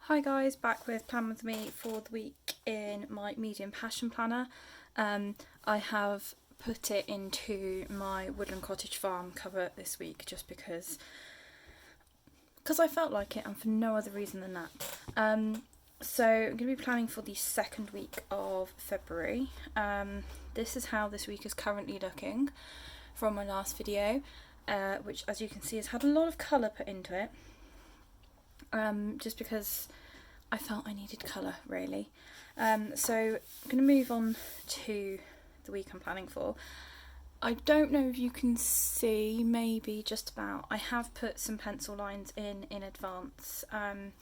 Hi guys, back with Plan With Me for the week in my medium passion planner. I have put it into my Woodland Cottage Farm cover this week just because I felt like it and for no other reason than that. So I'm going to be planning for the second week of February. This is how this week is currently looking from my last video, which as you can see has had a lot of colour put into it. Just because I felt I needed colour really. So I'm going to move on to the week I'm planning for. I don't know if you can see, maybe just about, I have put some pencil lines in advance. I'm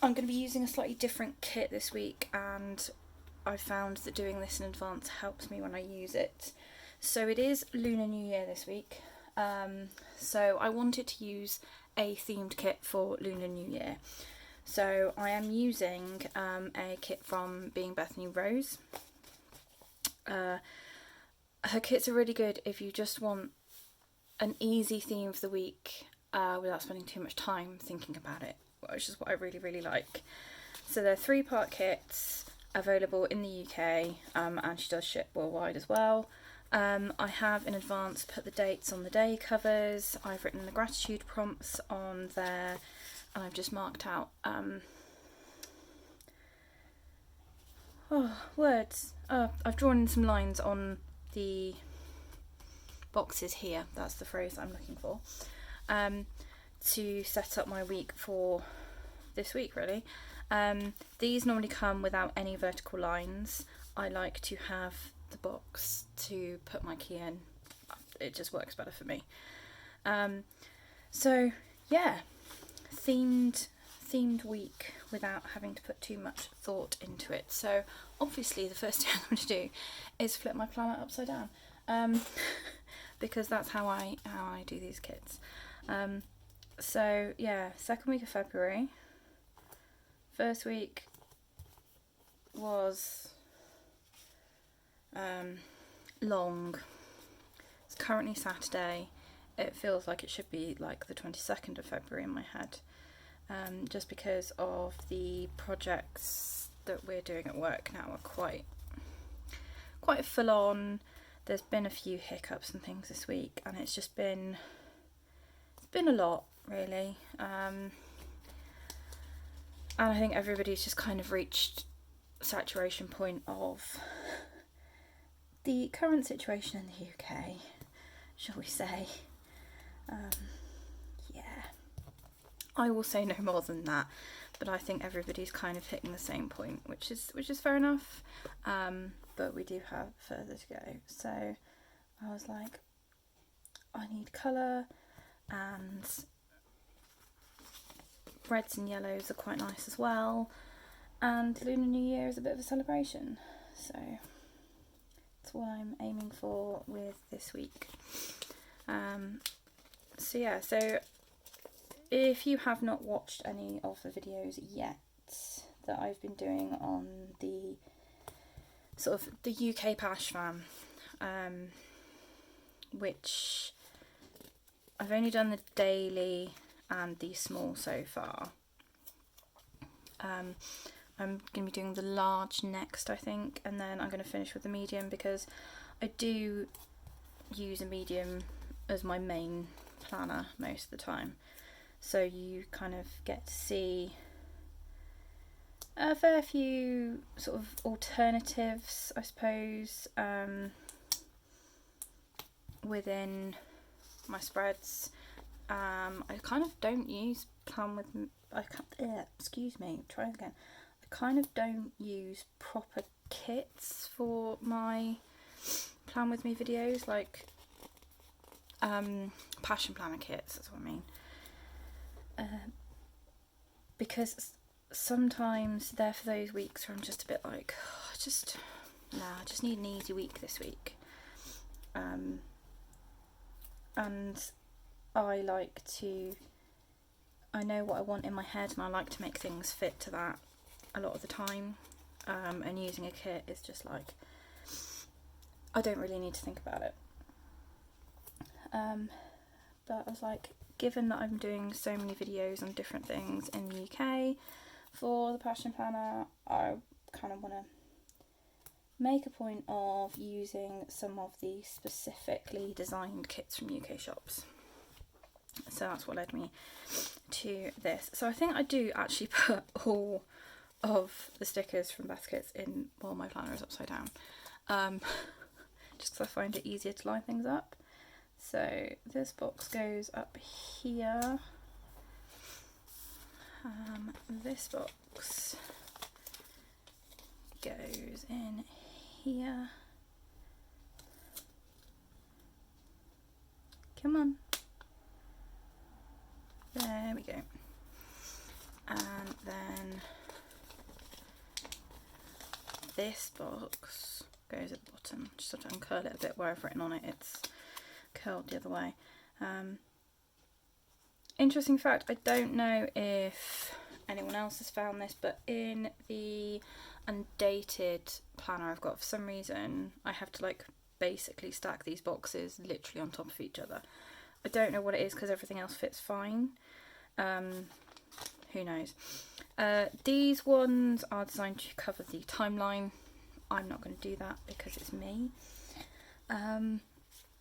going to be using a slightly different kit this week, and I found that doing this in advance helps me when I use it. So it is Lunar New Year this week, so I wanted to use a themed kit for Lunar New Year. So I am using a kit from Being Bethany Rose. Her kits are really good if you just want an easy theme for the week without spending too much time thinking about it, which is what I really like. So they're 3-part kits available in the UK, and she does ship worldwide as well. I have in advance put the dates on the day covers. I've written the gratitude prompts on there, and I've just marked out I've drawn in some lines on the boxes here, that's the phrase I'm looking for, to set up my week for this week really. These normally come without any vertical lines. I like to have the box to put my key in. It just works better for me. So yeah, themed week without having to put too much thought into it. So obviously the first thing I'm going to do is flip my planner upside down, because that's how I do these kits. So yeah, second week of February. First week was long. It's currently Saturday. It feels like it should be like the 22nd of February in my head, just because of the projects that we're doing at work now are quite full on. There's been a few hiccups and things this week, and it's been a lot really, and I think everybody's just kind of reached saturation point of the current situation in the UK, shall we say. Yeah, I will say no more than that, but I think everybody's kind of hitting the same point, which is fair enough, but we do have further to go. So I was like, I need colour, and reds and yellows are quite nice as well, and Lunar New Year is a bit of a celebration, so that's what I'm aiming for with this week. So yeah, so if you have not watched any of the videos yet that I've been doing on the sort of the UK Pash Fam, which I've only done the daily and the small so far. I'm going to be doing the large next, I think, and then I'm going to finish with the medium, because I do use a medium as my main planner most of the time, so you kind of get to see a fair few sort of alternatives, I suppose, within my spreads. I kind of don't use I kind of don't use proper kits for my Plan With Me videos, like passion planner kits, that's what I mean, because sometimes they're for those weeks where I'm just a bit like, I just need an easy week this week, and I know what I want in my head, and I like to make things fit to that a lot of the time, and using a kit is just like, I don't really need to think about it. But I was like, given that I'm doing so many videos on different things in the UK, For the Passion Planner, I kind of want to make a point of using some of the specifically designed kits from UK shops. So that's what led me to this. So I think I do actually put all of the stickers from Beth Kits in while my planner is upside down, just because I find it easier to line things up. So this box goes up here. This box goes in here. Come on. There we go. And then this box goes at the bottom. Just have to uncurl it a bit where I've written on it. It's curled the other way. Interesting fact, I don't know if anyone else has found this, but in the undated planner I've got, for some reason I have to like basically stack these boxes literally on top of each other. I don't know what it is because everything else fits fine. Who knows? These ones are designed to cover the timeline. I'm not going to do that because it's me. And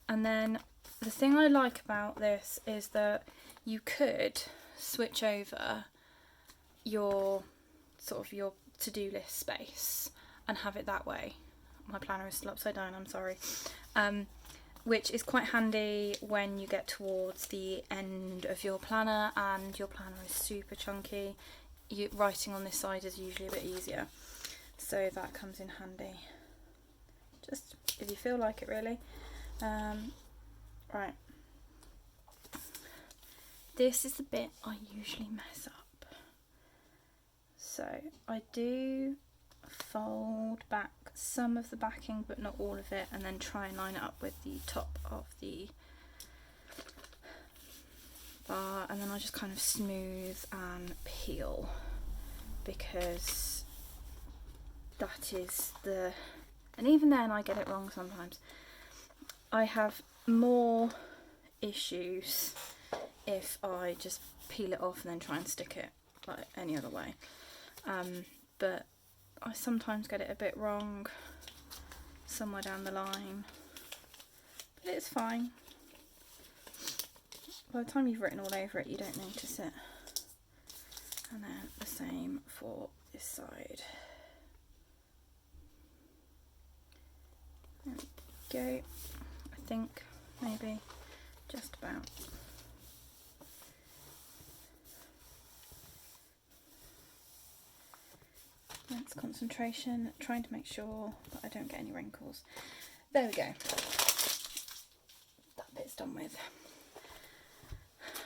then the thing I like about this is that you could switch over your your to-do list space and have it that way. My planner is still upside down, I'm sorry. Which is quite handy when you get towards the end of your planner and your planner is super chunky. Writing on this side is usually a bit easier, so that comes in handy. Just if you feel like it, really. Right. This is the bit I usually mess up. So I do fold back some of the backing but not all of it, and then try and line it up with the top of the bar, and then I just kind of smooth and peel, because that is the, and even then I get it wrong sometimes. I have more issues if I just peel it off and then try and stick it like any other way, but I sometimes get it a bit wrong somewhere down the line, but it's fine. By the time you've written all over it, you don't notice it. And then the same for this side. There we go. I think maybe just about. That's concentration, trying to make sure that I don't get any wrinkles. There we go. That bit's done with.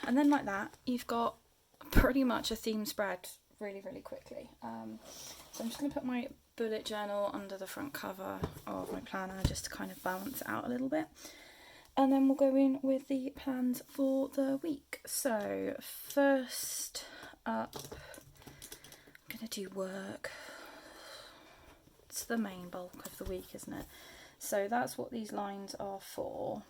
And then like that, you've got pretty much a theme spread really, really quickly. So I'm just going to put my bullet journal under the front cover of my planner just to kind of balance it out a little bit. And then we'll go in with the plans for the week. So first up, I'm going to do work. It's the main bulk of the week, isn't it? So that's what these lines are for.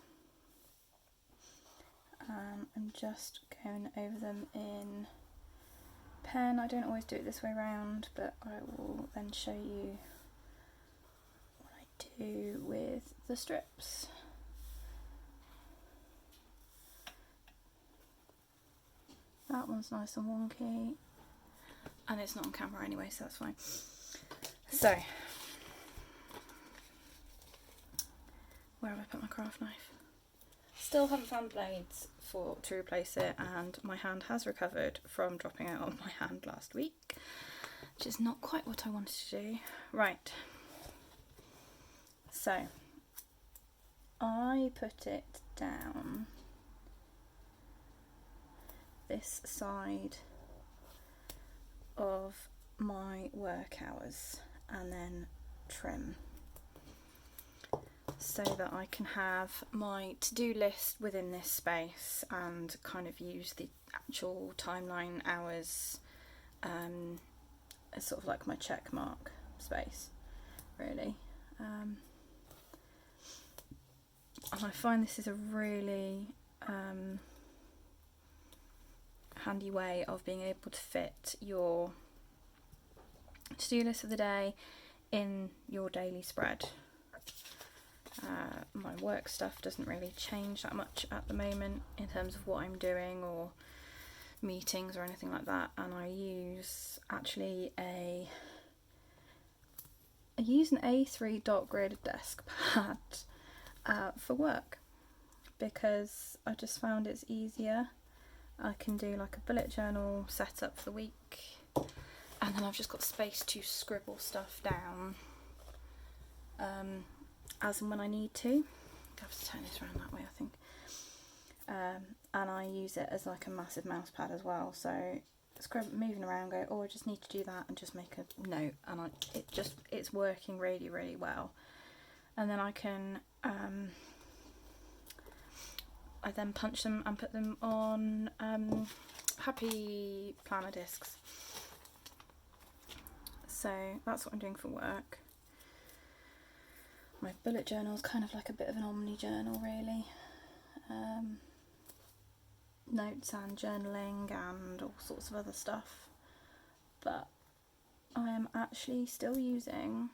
I'm just going over them in pen. I don't always do it this way round, but I will then show you what I do with the strips. That one's nice and wonky, and it's not on camera anyway, so that's fine. So, where have I put my craft knife? Still haven't found blades to replace it, and my hand has recovered from dropping out on my hand last week, which is not quite what I wanted to do. Right, so I put it down this side of my work hours and then trim, so that I can have my to-do list within this space and kind of use the actual timeline hours as sort of like my check mark space, really. And I find this is a really handy way of being able to fit your to-do list of the day in your daily spread. My work stuff doesn't really change that much at the moment in terms of what I'm doing or meetings or anything like that, and I use an A3 dot grid desk pad for work, because I just found it's easier. I can do like a bullet journal setup for the week, and then I've just got space to scribble stuff down as and when I need to. I have to turn this around that way, I think. And I use it as like a massive mouse pad as well, so moving around, go, oh, I just need to do that, and just make a note, and it's working really, really well. And then I can I then punch them and put them on happy planner discs. So that's what I'm doing for work. My bullet journal is kind of like a bit of an omni journal, really. Notes and journaling and all sorts of other stuff. But I am actually still using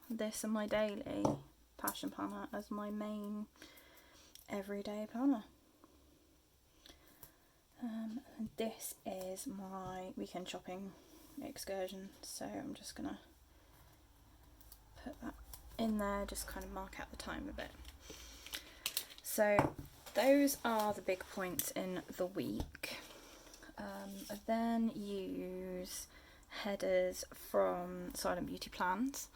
this and my daily passion planner as my main everyday planner. And this is my weekend shopping excursion, so I'm just gonna put that in there, just kind of mark out the time a bit. So those are the big points in the week. I then use headers from Silent Beauty Plans,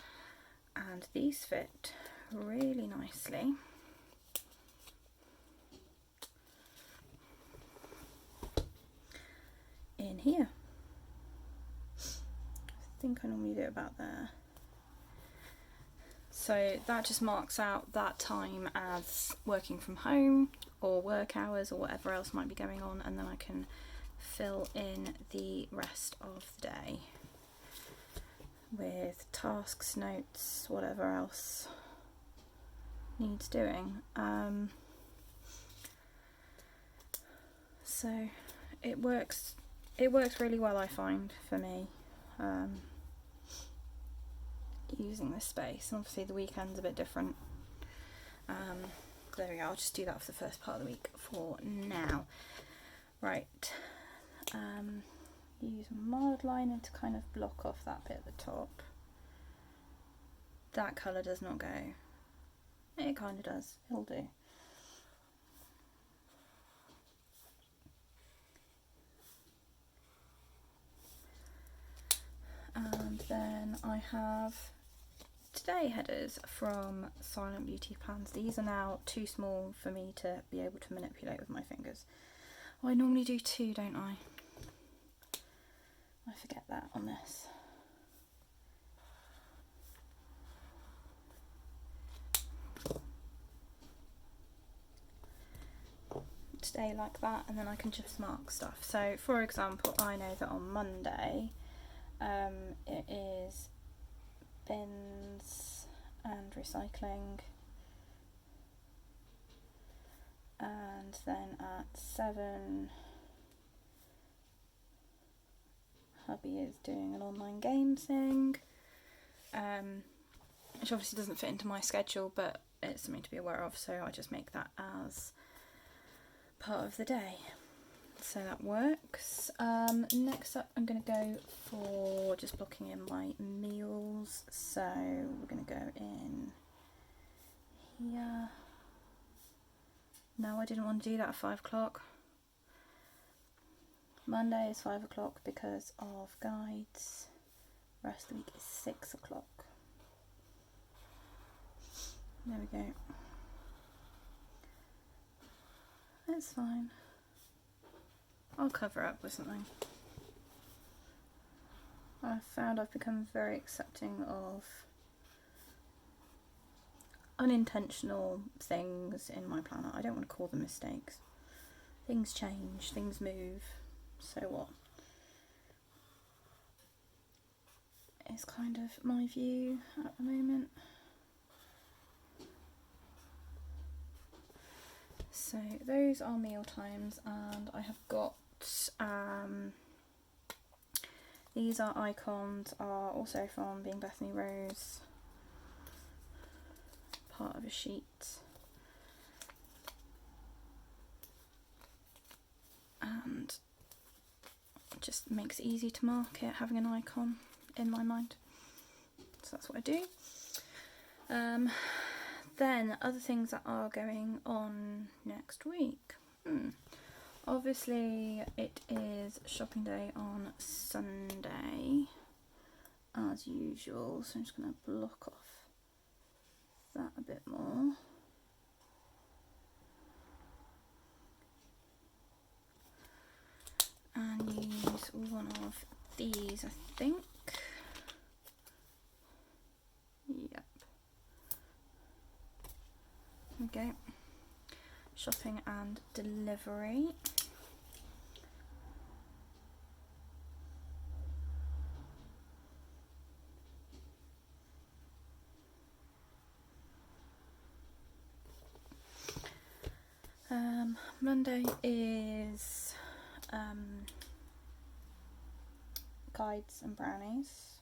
and these fit really nicely. In here. I think I normally do it about there. So that just marks out that time as working from home or work hours or whatever else might be going on, and then I can fill in the rest of the day with tasks, notes, whatever else needs doing. So it works really well, I find, for me, using this space. And obviously the weekend's a bit different. There we go, I'll just do that for the first part of the week for now. Right, use mild liner to kind of block off that bit at the top. That colour does not go. It kind of does, it'll do. And then I have today headers from Silent Beauty Plans. These are now too small for me to be able to manipulate with my fingers. Oh, I normally do two, don't I? I forget that on this. Today like that, and then I can just mark stuff. So for example, I know that on Monday it is bins and recycling, and then at 7 hubby is doing an online game thing, which obviously doesn't fit into my schedule, but it's something to be aware of, so I just make that as part of the day. So that works. Next up I'm going to go for just blocking in my meals. So we're going to go in here. No, I didn't want to do that at 5 o'clock. Monday is 5 o'clock because of guides. Rest of the week is 6 o'clock. There we go. That's fine. I'll cover up with something. I've found I've become very accepting of unintentional things in my planner. I don't want to call them mistakes. Things change, things move, so what? It's kind of my view at the moment. So those are meal times, and I have got These are icons, are also from Being Bethany Rose, part of a sheet. And it just makes it easy to mark it, having an icon in my mind. So that's what I do. Then other things that are going on next week. Obviously it is shopping day on Sunday as usual, so I'm just going to block off that a bit more. And use one of these, I think. Yep. Okay. Shopping and delivery. Monday is guides and brownies.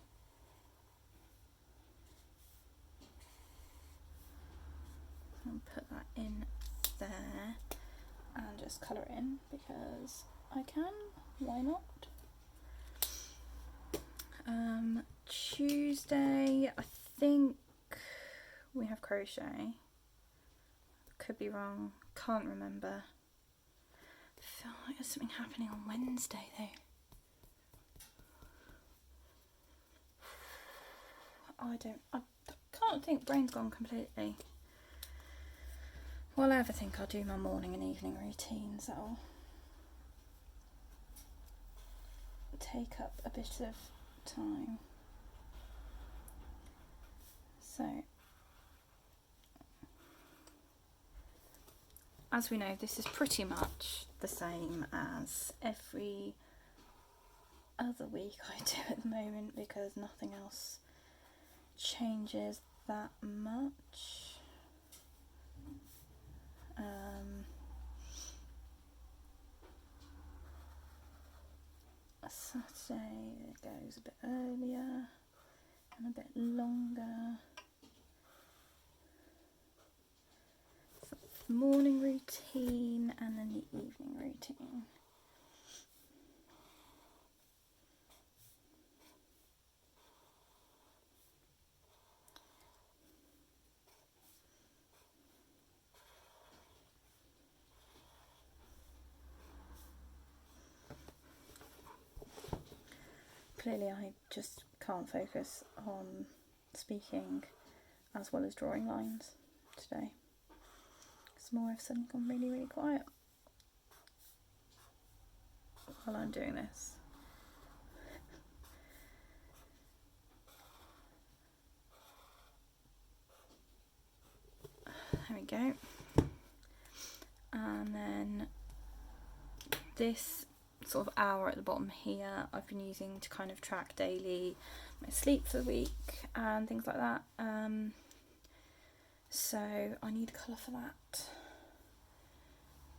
I'll put that in there and just colour it in because I can, why not? Tuesday, I think we have crochet. Could be wrong, can't remember. I feel like there's something happening on Wednesday though. I can't think, brain's gone completely. Well, I think I'll do my morning and evening routines. That'll take up a bit of time. So, as we know, this is pretty much the same as every other week I do at the moment because nothing else changes that much. Saturday it goes a bit earlier and a bit longer. So the morning routine and then the evening routine. Clearly I just can't focus on speaking as well as drawing lines today. It's more of suddenly gone really, really quiet while I'm doing this. There we go. And then this sort of hour at the bottom here I've been using to kind of track daily my sleep for the week and things like that. So I need a colour for that.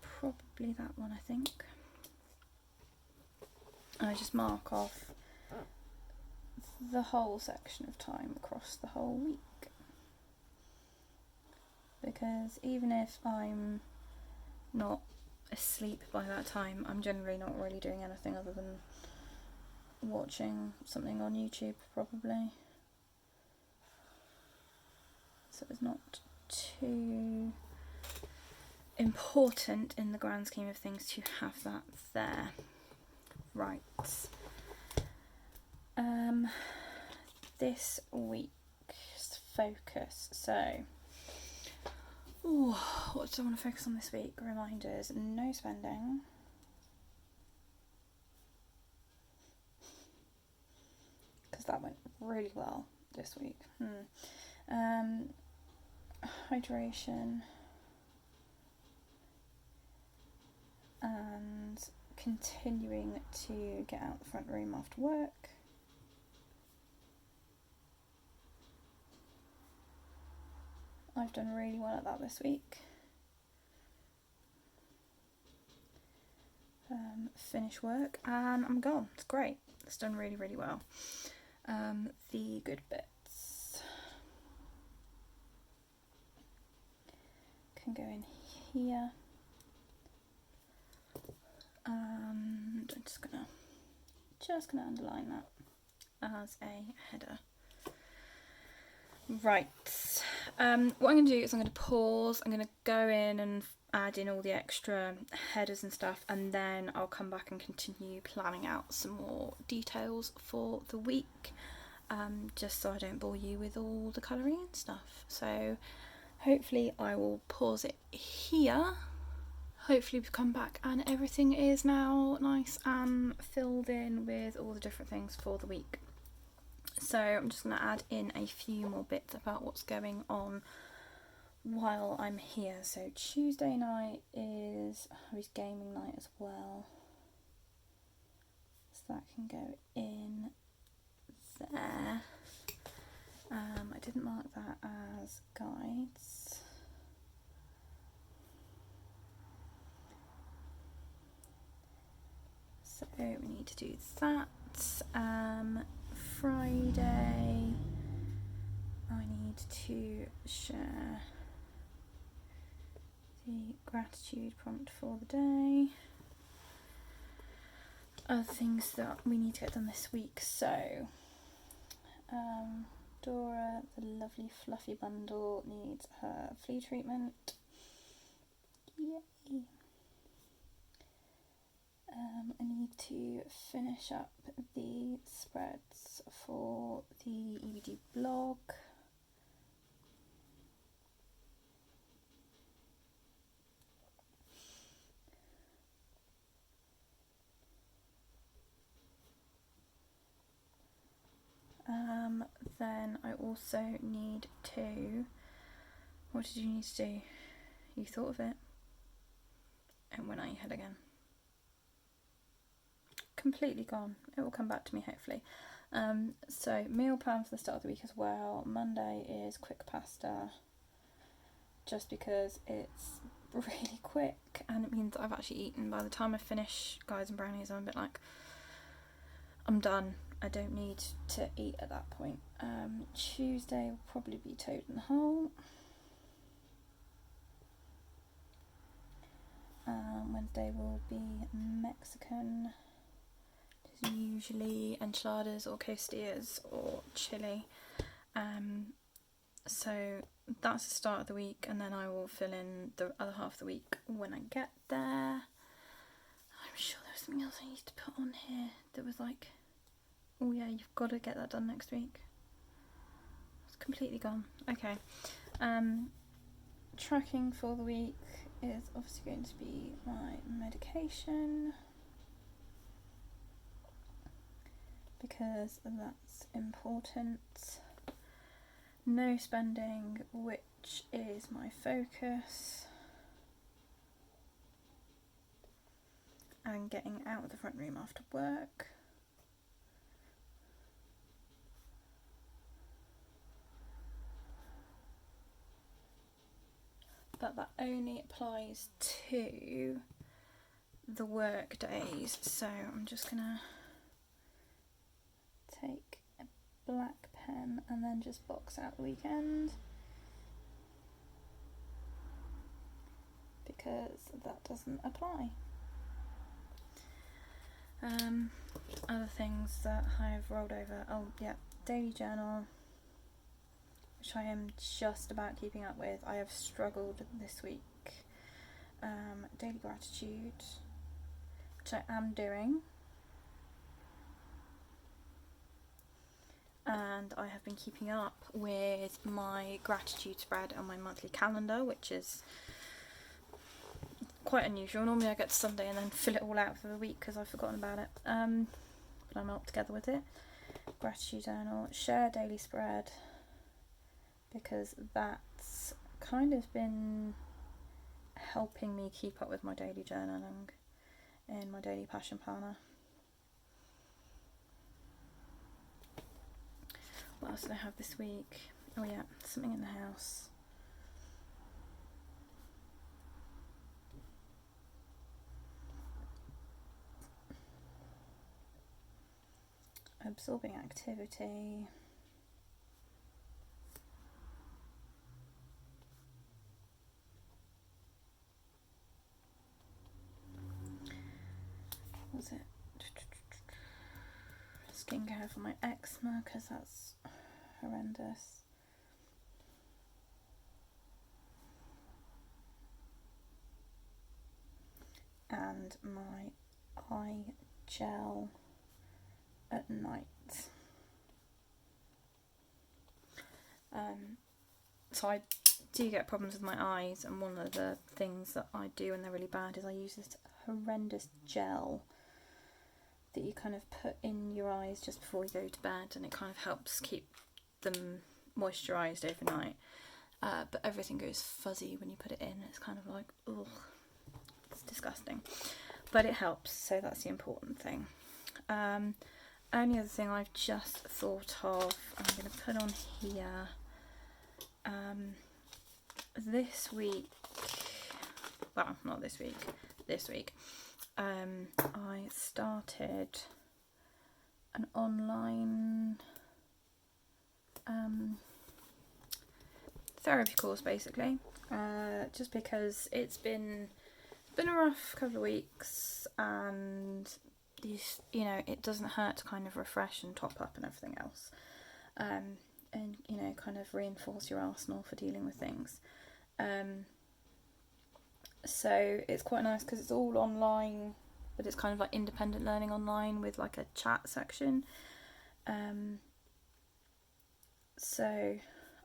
Probably that one, I think. I just mark off the whole section of time across the whole week. Because even if I'm not asleep by that time, I'm generally not really doing anything other than watching something on YouTube probably. So it's not too important in the grand scheme of things to have that there. Right. This week's focus. So, what do I want to focus on this week? Reminders, no spending. Because that went really well this week. Hydration. And continuing to get out the front room after work. I've done really well at that this week. Finish work and I'm gone. It's great. It's done really, really well. The good bits can go in here, and I'm just gonna underline that as a header. Right, what I'm going to do is I'm going to pause, I'm going to go in and add in all the extra headers and stuff, and then I'll come back and continue planning out some more details for the week, just so I don't bore you with all the colouring and stuff. So hopefully I will pause it here. Hopefully we've come back and everything is now nice and filled in with all the different things for the week. So I'm just going to add in a few more bits about what's going on while I'm here. So Tuesday night is Harry's gaming night as well, so that can go in there. I didn't mark that as guides. So we need to do that. Friday, I need to share the gratitude prompt for the day. Other things that we need to get done this week. So, Dora, the lovely fluffy bundle, needs her flea treatment. Yay! I need to finish up the spreads for the EBD blog. Then I also need to... What did you need to do? You thought of it? It went out your head again. Completely gone. It will come back to me hopefully. So meal plan for the start of the week as well. Monday is quick pasta, just because it's really quick and it means I've actually eaten. By the time I finish guides and brownies, I'm a bit like, I'm done. I don't need to eat at that point. Tuesday will probably be toad in the hole. Wednesday will be Mexican. It's usually enchiladas or costillas or chili. So that's the start of the week, and then I will fill in the other half of the week when I get there. I'm sure there was something else I need to put on here that was like, oh yeah, you've got to get that done next week. It's completely gone. Okay. Tracking for the week is obviously going to be my medication, because that's important. No spending, which is my focus, and getting out of the front room after work. But that only applies to the work days, so I'm just gonna take a black pen and then just box out the weekend, because that doesn't apply. Other things that I've rolled over, oh yeah, daily journal, which I am just about keeping up with. I have struggled this week. Daily gratitude, which I am doing, and I have been keeping up with my gratitude spread on my monthly calendar, which is quite unusual. Normally I get to Sunday and then fill it all out for the week because I've forgotten about it, but I'm up together with it. Gratitude journal, share daily spread, because that's kind of been helping me keep up with my daily journaling in my daily passion planner. What else did I have this week? Oh yeah, something in the house. absorbing activity. What was it? Skincare for my eczema, because that's horrendous. And my eye gel at night. So I do get problems with my eyes, and one of the things that I do when they're really bad is I use this horrendous gel that you kind of put in your eyes just before you go to bed, and it kind of helps keep them moisturised overnight. But everything goes fuzzy when you put it in. It's kind of like, ugh, it's disgusting. But it helps, so that's the important thing. Only other thing I've just thought of, I'm going to put on here, this week, well, not this week, this week, I started an online therapy course, basically, just because it's been a rough couple of weeks, and these, you know, it doesn't hurt to kind of refresh and top up and everything else, and you know, kind of reinforce your arsenal for dealing with things. So it's quite nice because it's all online, but it's kind of like independent learning online with like a chat section. So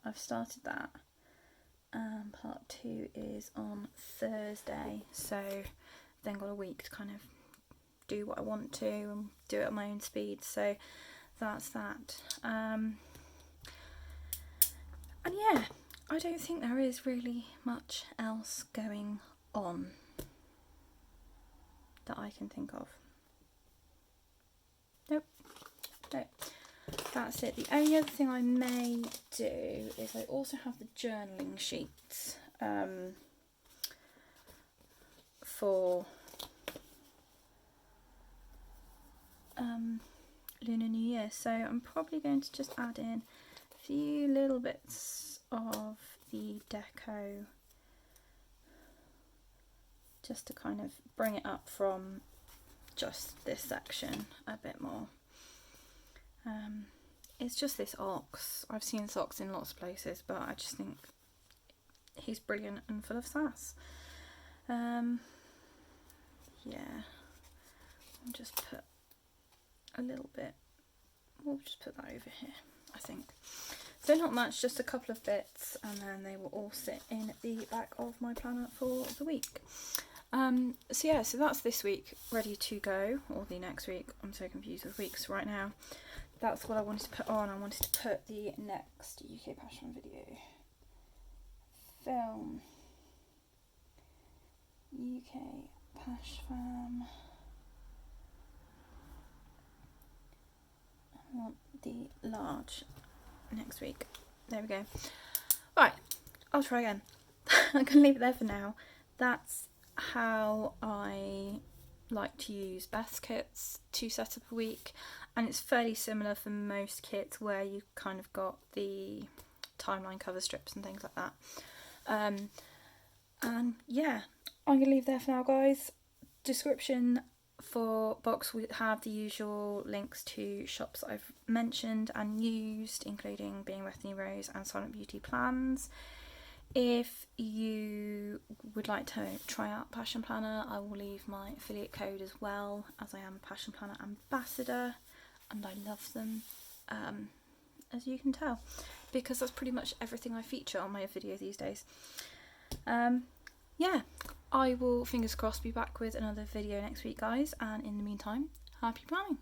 I've started that. Part 2 is on Thursday, so I've then got a week to kind of do what I want to and do it at my own speed. So that's that. And yeah, I don't think there is really much else going on that I can think of. Nope. That's it. The only other thing I may do is I also have the journaling sheets for Lunar New Year. So I'm probably going to just add in a few little bits of the deco just to kind of bring it up from just this section a bit more. It's just this ox. I've seen this ox in lots of places, but I just think he's brilliant and full of sass. Yeah, I'll just put a little bit, we'll just put that over here, I think. So not much, just a couple of bits, and then they will all sit in the back of my planner for the week. So yeah, so that's this week ready to go, or the next week. I'm so confused with weeks right now. That's what I wanted to put on. I wanted to put the next UK Passion video. Film. UK Passion. I want the large next week. There we go. Right, I'll try again. I'm going to leave it there for now. That's how I like to use Beth's kits to set up a week, and it's fairly similar for most kits where you've kind of got the timeline cover strips and things like that. And yeah, I'm gonna leave there for now, guys. Description for box we have the usual links to shops that I've mentioned and used, including Being Bethany Rose and Silent Beauty Plans. If you would like to try out Passion Planner, I will leave my affiliate code as well, as I am a Passion Planner ambassador and I love them, as you can tell, because that's pretty much everything I feature on my video these days. Yeah, I will, fingers crossed, be back with another video next week, guys, and in the meantime, happy planning!